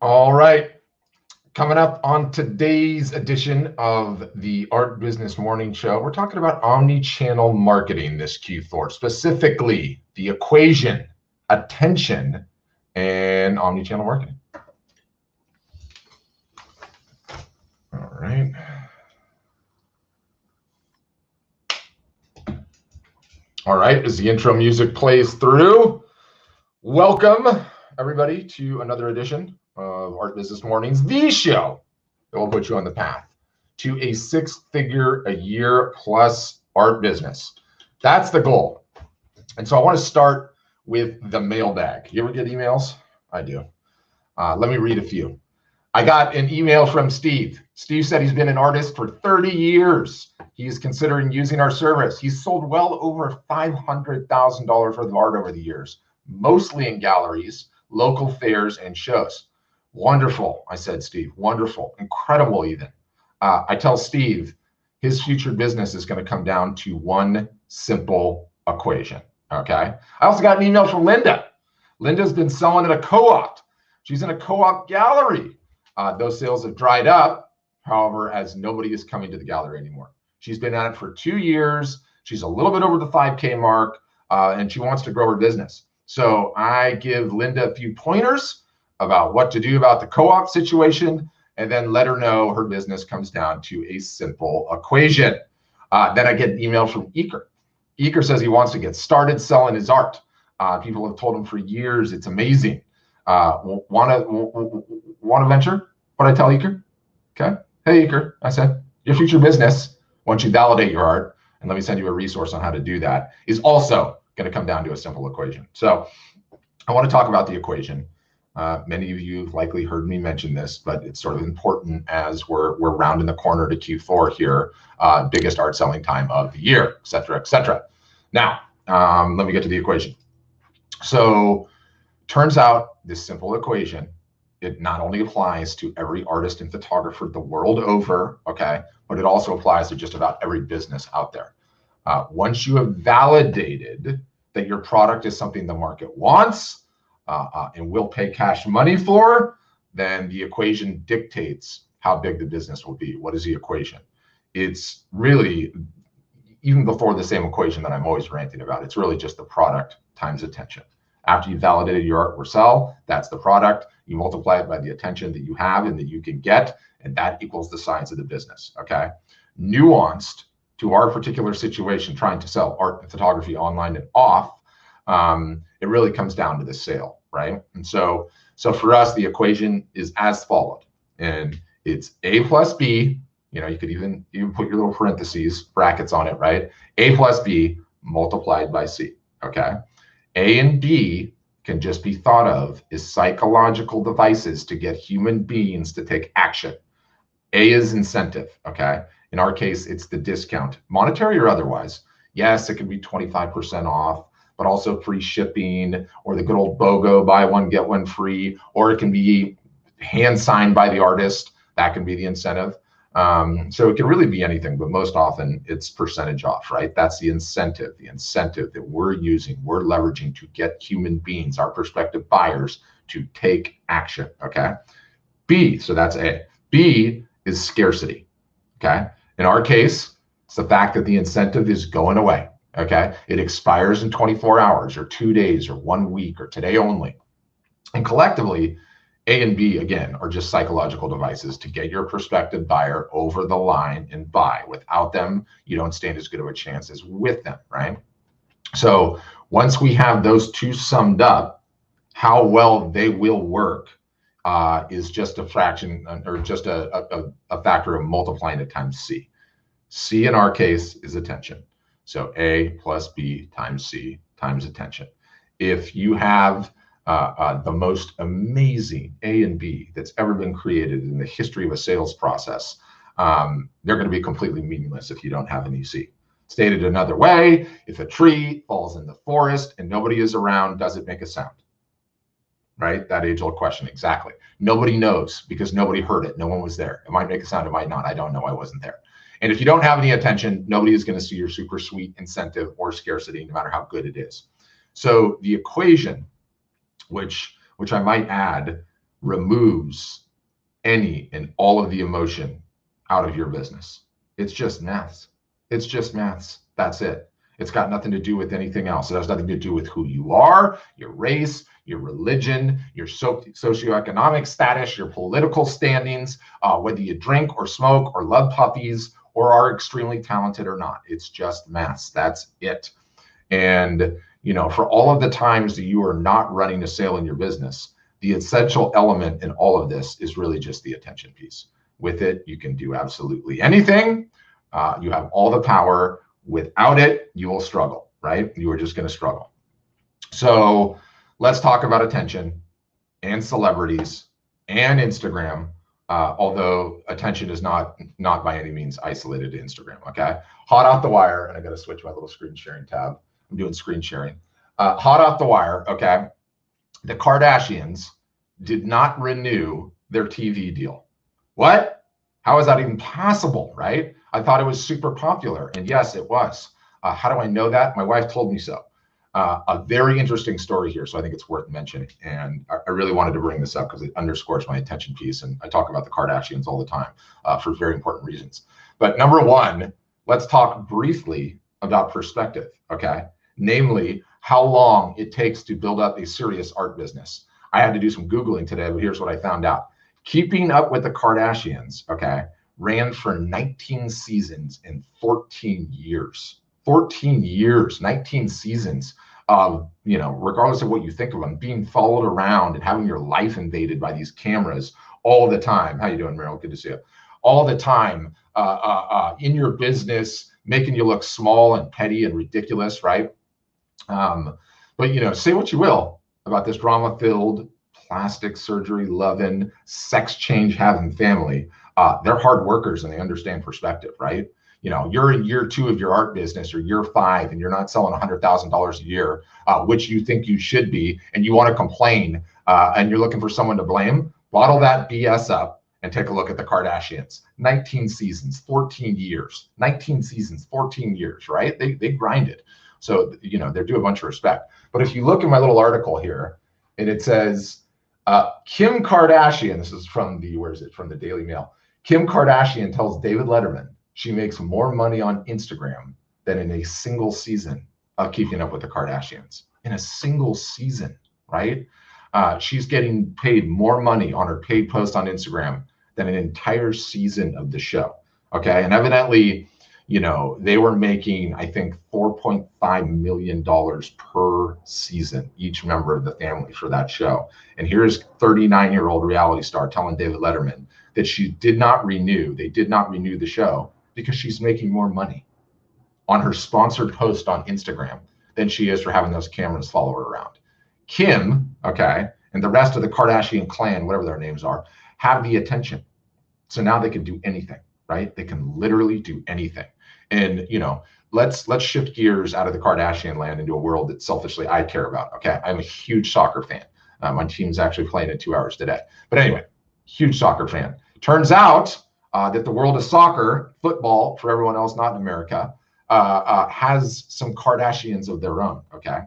All right. Coming up on today's edition of the Art Business Morning Show, we're talking about omni-channel marketing this Q4, specifically the equation, attention, and omni-channel marketing. All right. All right, as the intro music plays through, welcome everybody to another edition of Art Business Mornings, the show that will put you on the path to a six-figure a year plus art business. That's the goal. And so I want to start with the mailbag. You ever get emails? I do. Let me read a few. I got an email from Steve. Steve said he's been an artist for 30 years. He is considering using our service. He's sold well over $500,000 worth of art over the years, mostly in galleries, local fairs, and shows. Wonderful, I said, Steve. Wonderful, incredible even. I tell Steve his future business is going to come down to one simple equation, okay? I also got an email from Linda. Linda's been selling at a co-op. She's in a co-op gallery. Those sales have dried up, however, as nobody is coming to the gallery anymore. She's been at it for 2 years. She's a little bit over the 5K mark, and she wants to grow her business. So I give Linda a few pointers about what to do about the co-op situation, and then let her know her business comes down to a simple equation. Then I get an email from Eker. Eker says he wants to get started selling his art. People have told him for years it's amazing. Want to venture? What I tell Eker? Okay. Hey, Eker, I said, your future business, once you validate your art, and let me send you a resource on how to do that, is also going to come down to a simple equation. So I want to talk about the equation. Many of you have likely heard me mention this, but it's sort of important as we're rounding the corner to Q4 here, biggest art selling time of the year, et cetera, et cetera. Now, let me get to the equation. So turns out this simple equation, it not only applies to every artist and photographer the world over, okay, but it also applies to just about every business out there. Once you have validated that your product is something the market wants and will pay cash money for, then the equation dictates how big the business will be. What is the equation? It's really, even before the same equation that I'm always ranting about, it's really just the product times attention. After you validated your art or sell, that's the product. You multiply it by the attention that you have and that you can get, and that equals the size of the business, okay? Nuanced to our particular situation, trying to sell art and photography online and off, it really comes down to the sale, right? And so for us, the equation is as followed, and it's A plus B. You know, you could even put your little parentheses, brackets on it, right? A plus B multiplied by C, okay? A and B can just be thought of as psychological devices to get human beings to take action. A is incentive, okay? In our case, it's the discount, monetary or otherwise. Yes, it can be 25% off, but also free shipping, or the good old BOGO, buy one, get one free, or it can be hand signed by the artist. That can be the incentive. So it can really be anything, but most often it's percentage off, right? That's the incentive that we're using, we're leveraging to get human beings, our prospective buyers, to take action, okay? B, so that's A. B is scarcity, okay? In our case, it's the fact that the incentive is going away, okay? It expires in 24 hours or 2 days or 1 week or today only. And collectively, A and B, again, are just psychological devices to get your prospective buyer over the line and buy. Without them, you don't stand as good of a chance as with them, right? So once we have those two summed up, how well they will work is just a fraction, or just a factor of multiplying it times C. C in our case is attention. So A plus B times C times attention. If you have the most amazing A and B that's ever been created in the history of a sales process, they're going to be completely meaningless if you don't have any C. Stated another way, if a tree falls in the forest and nobody is around, does it make a sound? Right? That age-old question, exactly. Nobody knows because nobody heard it. No one was there. It might make a sound, it might not. I don't know. I wasn't there. And if you don't have any attention, nobody is going to see your super sweet incentive or scarcity, no matter how good it is. So the equation, which I might add, removes any and all of the emotion out of your business. It's just maths. It's just maths. That's it. It's got nothing to do with anything else. It has nothing to do with who you are, your race, your religion, your socioeconomic status, your political standings, whether you drink or smoke or love puppies or are extremely talented or not. It's just maths. That's it. And, for all of the times that you are not running a sale in your business, the essential element in all of this is really just the attention piece. With it, you can do absolutely anything. You have all the power. Without it, you will struggle, right? You are just going to struggle. So let's talk about attention and celebrities and Instagram, although attention is not by any means isolated to Instagram, okay? Hot off the wire, and I got to switch my little screen sharing tab. I'm doing screen sharing. Hot off the wire, okay? The Kardashians did not renew their TV deal. What? How is that even possible, right? I thought it was super popular, and yes, it was. How do I know that? My wife told me so. A very interesting story here, so I think it's worth mentioning. And I really wanted to bring this up because it underscores my attention piece, and I talk about the Kardashians all the time for very important reasons. But number one, let's talk briefly about perspective, okay? Namely, how long it takes to build up a serious art business. I had to do some Googling today, but here's what I found out. Keeping Up with the Kardashians, okay, ran for 19 seasons and 14 years. 14 years, 19 seasons of, regardless of what you think of them, being followed around and having your life invaded by these cameras all the time. How you doing, Meryl? Good to see you. All the time in your business, making you look small and petty and ridiculous, right? But, say what you will about this drama-filled, plastic surgery loving, sex change having family. They're hard workers and they understand perspective, right? You're in year 2 of your art business or year 5 and you're not selling $100,000 a year, which you think you should be, and you want to complain and you're looking for someone to blame. Bottle that BS up and take a look at the Kardashians. 19 seasons, 14 years. 19 seasons, 14 years, right? They grinded. So, they're due a bunch of respect. But if you look at my little article here, and it says, Kim Kardashian, this is from from the Daily Mail. Kim Kardashian tells David Letterman she makes more money on Instagram than in a single season of Keeping Up with the Kardashians. In a single season, right? She's getting paid more money on her paid post on Instagram than an entire season of the show. Okay, and evidently, they were making, I think, $4.5 million per season, each member of the family for that show. And here's 39-year-old reality star telling David Letterman that they did not renew the show because she's making more money on her sponsored post on Instagram than she is for having those cameras follow her around. Kim, okay, and the rest of the Kardashian clan, whatever their names are, have the attention. So now they can do anything, right? They can literally do anything. And, let's shift gears out of the Kardashian land into a world that selfishly I care about, okay? I'm a huge soccer fan. My team's actually playing in 2 hours today. But anyway, huge soccer fan. Turns out that the world of soccer, football, for everyone else not in America, has some Kardashians of their own, okay?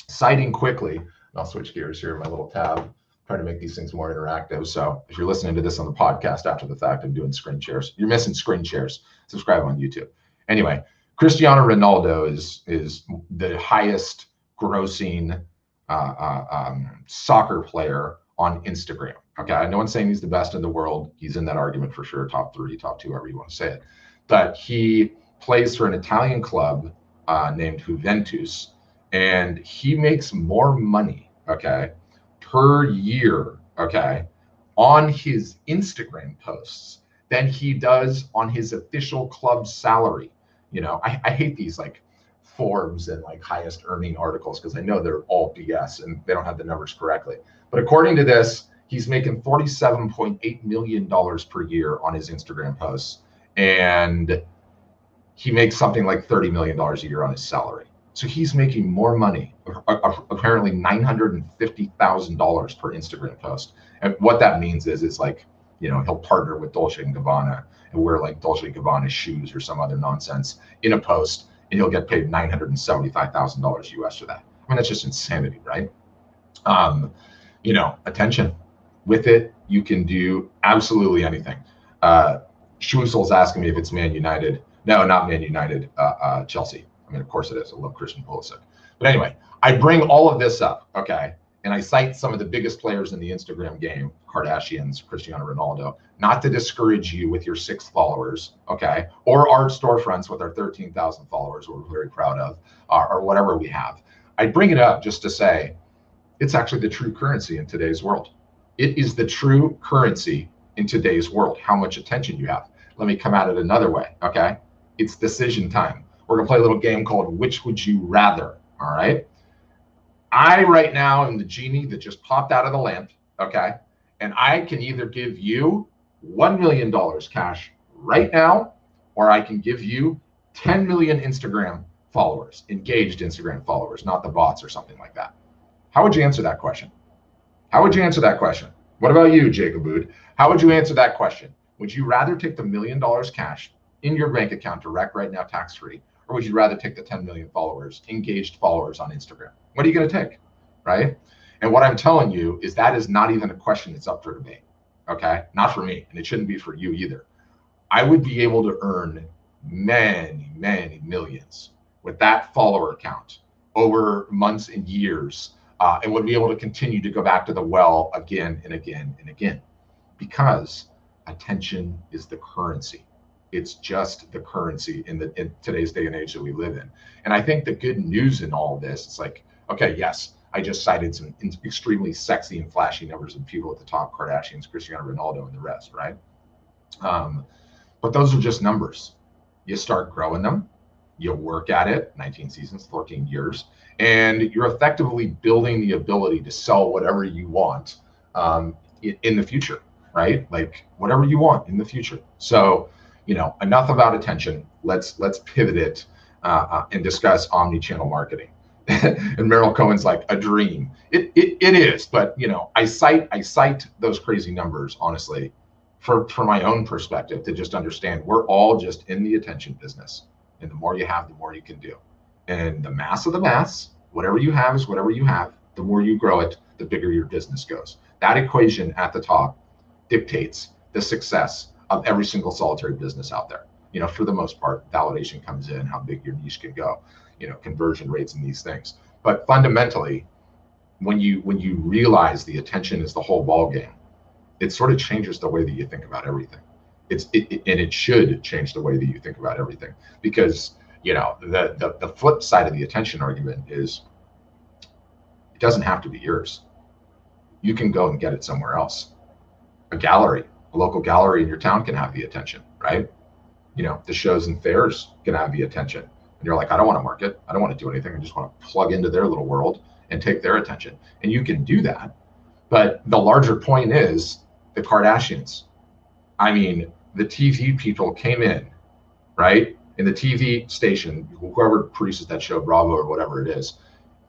Citing quickly, and I'll switch gears here in my little tab, trying to make these things more interactive. So if you're listening to this on the podcast after the fact, I'm doing screen shares. You're missing screen shares. Subscribe on YouTube. Anyway, Cristiano Ronaldo is the highest grossing soccer player on Instagram. Okay, no one's saying he's the best in the world. He's in that argument for sure, top 3, top 2, however you want to say it. But he plays for an Italian club named Juventus, and he makes more money, okay, per year, okay, on his Instagram posts than he does on his official club salary. I hate these like Forbes and like highest earning articles because I know they're all BS and they don't have the numbers correctly. But according to this, he's making $47.8 million per year on his Instagram posts, and he makes something like $30 million a year on his salary. So he's making more money, apparently $950,000 per Instagram post. And what that means is it's like, he'll partner with Dolce & Gabbana and wear like Dolce & Gabbana shoes or some other nonsense in a post, and he'll get paid $975,000 US for that. I mean, that's just insanity, right? Attention. With it, you can do absolutely anything. Schussel's asking me if it's Man United. No, not Man United, Chelsea. I mean, of course it is. I love Christian Pulisic. But anyway, I bring all of this up, okay? And I cite some of the biggest players in the Instagram game, Kardashians, Cristiano Ronaldo, not to discourage you with your 6 followers, okay? Or our storefronts with our 13,000 followers, we're very proud of, or whatever we have. I bring it up just to say, it's actually the true currency in today's world. It is the true currency in today's world, how much attention you have. Let me come at it another way, okay? It's decision time. We're gonna play a little game called Which Would You Rather, all right? I right now am the genie that just popped out of the lamp, okay? And I can either give you $1 million cash right now, or I can give you 10 million Instagram followers, engaged Instagram followers, not the bots or something like that. How would you answer that question? How would you answer that question? What about you, Jacob Wood? How would you answer that question? Would you rather take the $1 million cash in your bank account direct right now, tax-free, or would you rather take the 10 million followers, engaged followers on Instagram? What are you going to take, right? And what I'm telling you is that is not even a question that's up for debate, okay? Not for me, and it shouldn't be for you either. I would be able to earn many, many millions with that follower count over months and years, and would be able to continue to go back to the well again and again and again, because attention is the currency. It's just the currency in today's day and age that we live in. And I think the good news in all of this, it's like, okay, yes, I just cited some extremely sexy and flashy numbers of people at the top, Kardashians, Cristiano Ronaldo, and the rest, right? But those are just numbers. You start growing them, you work at it, 19 seasons, 14 years, and you're effectively building the ability to sell whatever you want in the future, right? Like whatever you want in the future. So, you know, enough about attention. Let's pivot it and discuss omni-channel marketing. And Meryl Cohen's like, a dream. It is, but you know, I cite those crazy numbers honestly for my own perspective to just understand we're all just in the attention business, and the more you have, the more you can do. And the mass of the mass, whatever you have is whatever you have. The more you grow it, the bigger your business goes. That equation at the top dictates the success of every single solitary business out there. You know, for the most part, validation comes in, how big your niche can go, you know, conversion rates and these things. But fundamentally, when you realize the attention is the whole ball game, it sort of changes the way that you think about everything. And it should change the way that you think about everything, because you know the flip side of the attention argument is it doesn't have to be yours. You can go and get it somewhere else. A gallery, a local gallery in your town can have the attention, right? You know, the shows and fairs can have the attention. And you're like, I don't want to market. I don't want to do anything. I just want to plug into their little world and take their attention. And you can do that. But the larger point is the Kardashians. I mean, the TV people came in, right? In the TV station, whoever produces that show, Bravo or whatever it is,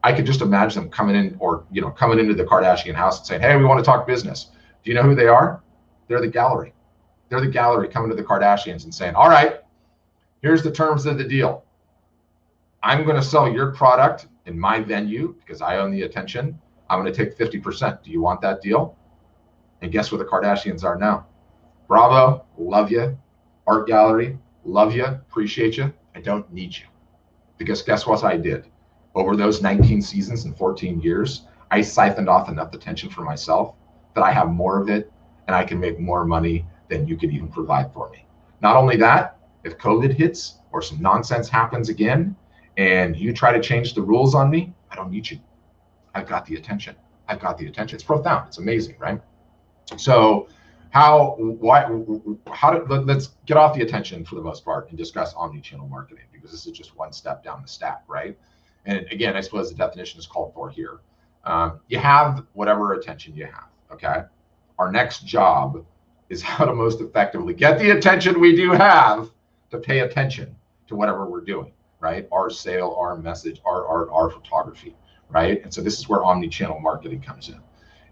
I could just imagine them coming in, or you know, coming into the Kardashian house and saying, "Hey, we want to talk business." Do you know who they are? They're the gallery. They're the gallery coming to the Kardashians and saying, "All right, here's the terms of the deal. I'm going to sell your product in my venue because I own the attention. I'm going to take 50%. Do you want that deal?" And guess where the Kardashians are now? Bravo, love you. Art gallery, love you, appreciate you. I don't need you. Because guess what I did? Over those 19 seasons and 14 years, I siphoned off enough attention for myself that I have more of it and I can make more money than you could even provide for me. Not only that, if COVID hits or some nonsense happens again and you try to change the rules on me, I don't need you. I've got the attention. I've got the attention. It's profound. It's amazing, right? So let's get off the attention for the most part and discuss omni-channel marketing, because this is just one step down the stack, right? And again, I suppose the definition is called for here. You have whatever attention you have, okay? Our next job is how to most effectively get the attention we do have to pay attention to whatever we're doing, right? Our sale, our message, our art, our photography, right? And so this is where omni-channel marketing comes in.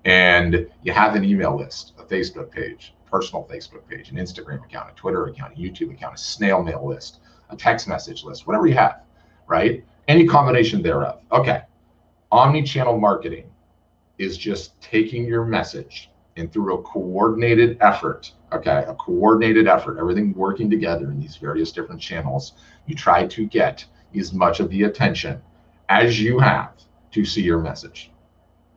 And you have an email list, a Facebook page, personal Facebook page, an Instagram account, a Twitter account, a YouTube account, a snail mail list, a text message list, whatever you have, right? Any combination thereof. Okay. Omni-channel marketing is just taking your message and through a coordinated effort, okay, a coordinated effort, everything working together in these various different channels, you try to get as much of the attention as you have to see your message.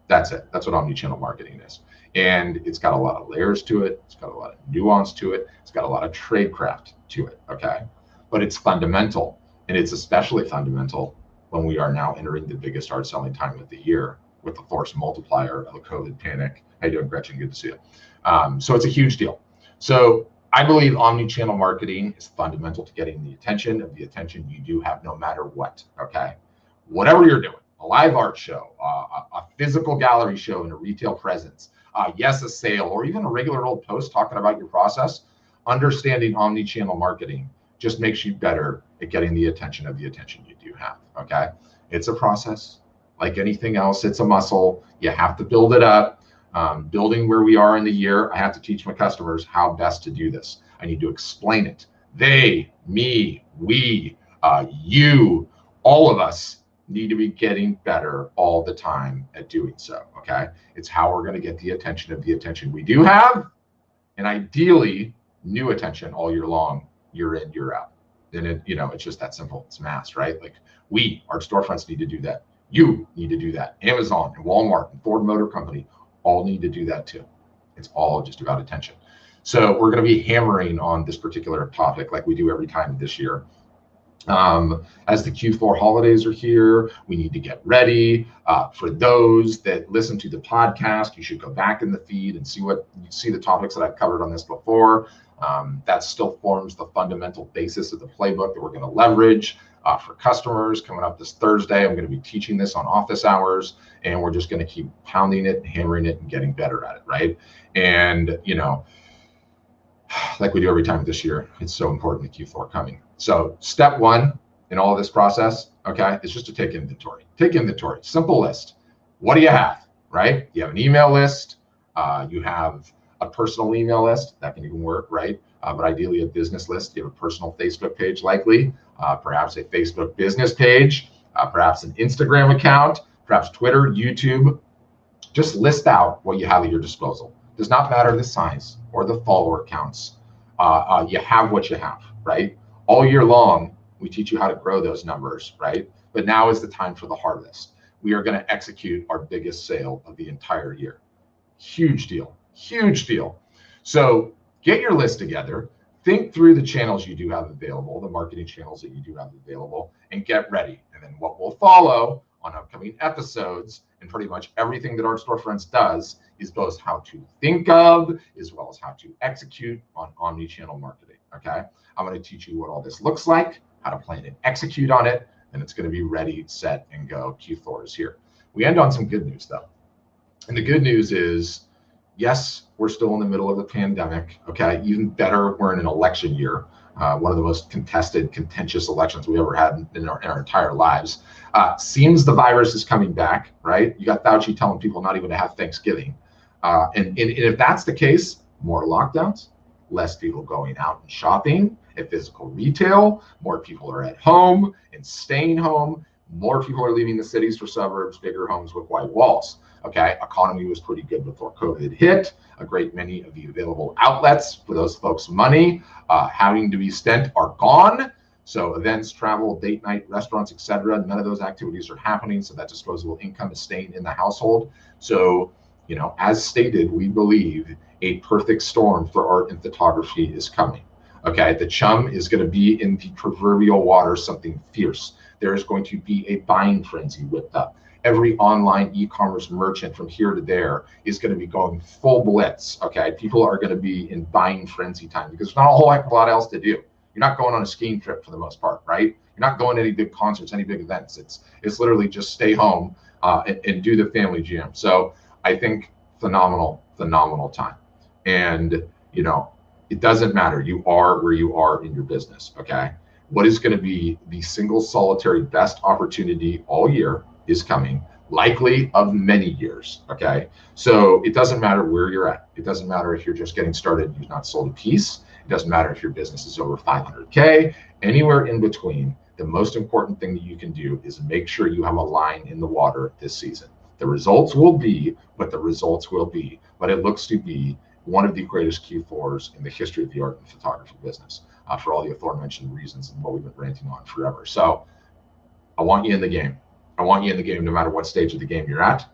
That's it. That's what omnichannel marketing is. And it's got a lot of layers to it. It's got a lot of nuance to it. It's got a lot of tradecraft to it, okay? But it's fundamental, and it's especially fundamental when we are now entering the biggest hard selling time of the year with the force multiplier of the COVID panic. How you doing, Gretchen? Good to see you. So it's a huge deal. So I believe omnichannel marketing is fundamental to getting the attention you do have no matter what, okay? Whatever you're doing, a live art show, a physical gallery show in a retail presence, yes, a sale, or even a regular old post talking about your process, understanding omnichannel marketing just makes you better at getting the attention you do have, okay? It's a process. Like anything else, it's a muscle. You have to build it up. Building where we are in the year, I have to teach my customers how best to do this. I need to explain it. They, me, we, you, all of us need to be getting better all the time at doing so, okay? It's how we're going to get the attention we do have, and ideally new attention all year long, year in, year out. And it's just that simple. It's mass, right? Like our storefronts need to do that. You need to do that. Amazon and Walmart and Ford Motor Company all need to do that too. It's all just about attention. So we're going to be hammering on this particular topic like we do every time this year. As the Q4 holidays are here, we need to get ready. For those that listen to the podcast, you should go back in the feed and see the topics that I've covered on this before. That still forms the fundamental basis of the playbook that we're going to leverage for customers. Coming up this Thursday, I'm going to be teaching this on office hours, and we're just going to keep pounding it, hammering it, and getting better at it, right? And, like we do every time this year, it's so important the Q4 coming. So step one in all of this process, okay, is just to take inventory. Take inventory, simple list. What do you have, right? You have an email list. You have a personal email list. That can even work, right? But ideally a business list. You have a personal Facebook page likely, perhaps a Facebook business page, perhaps an Instagram account, perhaps Twitter, YouTube. Just list out what you have at your disposal. Does not matter the size or the follower counts. You have what you have, right? All year long, we teach you how to grow those numbers, right? But now is the time for the harvest. We are going to execute our biggest sale of the entire year. Huge deal, huge deal. So get your list together, think through the channels you do have available, the marketing channels that you do have available, and get ready. And then what will follow on upcoming episodes and pretty much everything that Art Storefronts does is both how to think of as well as how to execute on omnichannel marketing, okay? I'm going to teach you what all this looks like, how to plan and execute on it, and it's going to be ready, set, and go. Q4 is here. We end on some good news, though. And the good news is, yes, we're still in the middle of the pandemic, okay? Even better, we're in an election year, one of the most contested, contentious elections we ever had in our entire lives. Seems the virus is coming back, right? You got Fauci telling people not even to have Thanksgiving. And if that's the case, more lockdowns, less people going out and shopping at physical retail, more people are at home and staying home, more people are leaving the cities for suburbs, bigger homes with white walls. Okay, economy was pretty good before COVID hit. A great many of the available outlets for those folks' money having to be spent are gone. So events, travel, date night, restaurants, etc., none of those activities are happening. So that disposable income is staying in the household. So, as stated, we believe a perfect storm for art and photography is coming. Okay, the chum is going to be in the proverbial water, something fierce. There is going to be a buying frenzy whipped up. Every online e-commerce merchant from here to there is going to be going full blitz. Okay, people are going to be in buying frenzy time because there's not a whole heck of a lot else to do. You're not going on a skiing trip for the most part, right? You're not going to any big concerts, any big events. It's literally just stay home and do the family jam. So I think phenomenal time. And it doesn't matter. You are where you are in your business. Okay, what is going to be the single solitary best opportunity all year is coming, likely of many years, okay? So it doesn't matter where you're at. It doesn't matter if you're just getting started, you've not sold a piece. It doesn't matter if your business is over 500K, anywhere in between. The most important thing that you can do is make sure you have a line in the water this season. The results will be what the results will be, but it looks to be one of the greatest Q4s in the history of the art and photography business, for all the aforementioned reasons and what we've been ranting on forever. So I want you in the game. I want you in the game no matter what stage of the game you're at.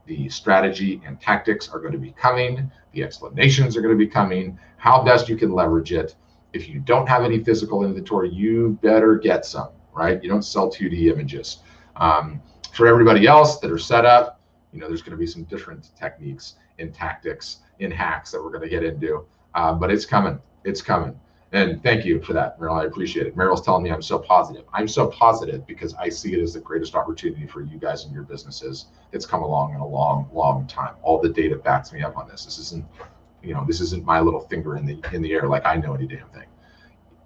The strategy and tactics are going to be coming. The explanations are going to be coming. How best you can leverage it. If you don't have any physical inventory, you better get some, right? You don't sell 2D images. For everybody else that are set up, there's going to be some different techniques and tactics and hacks that we're going to get into, but it's coming. It's coming. And thank you for that, Meryl. I appreciate it. Meryl's telling me I'm so positive. I'm so positive because I see it as the greatest opportunity for you guys and your businesses that's come along in a long, long time. All the data backs me up on this. This isn't my little finger in the air like I know any damn thing.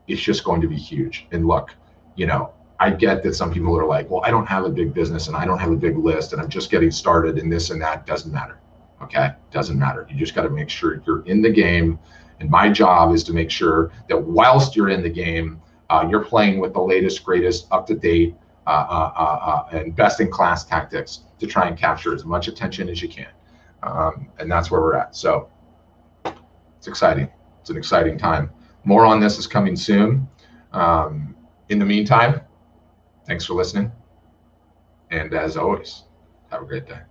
It's just going to be huge. And look, I get that some people are like, well, I don't have a big business and I don't have a big list and I'm just getting started and this and that. Doesn't matter. Okay? Doesn't matter. You just got to make sure you're in the game. And my job is to make sure that whilst you're in the game, you're playing with the latest, greatest, up-to-date, and best-in-class tactics to try and capture as much attention as you can. And that's where we're at. So it's exciting. It's an exciting time. More on this is coming soon. In the meantime, thanks for listening. And as always, have a great day.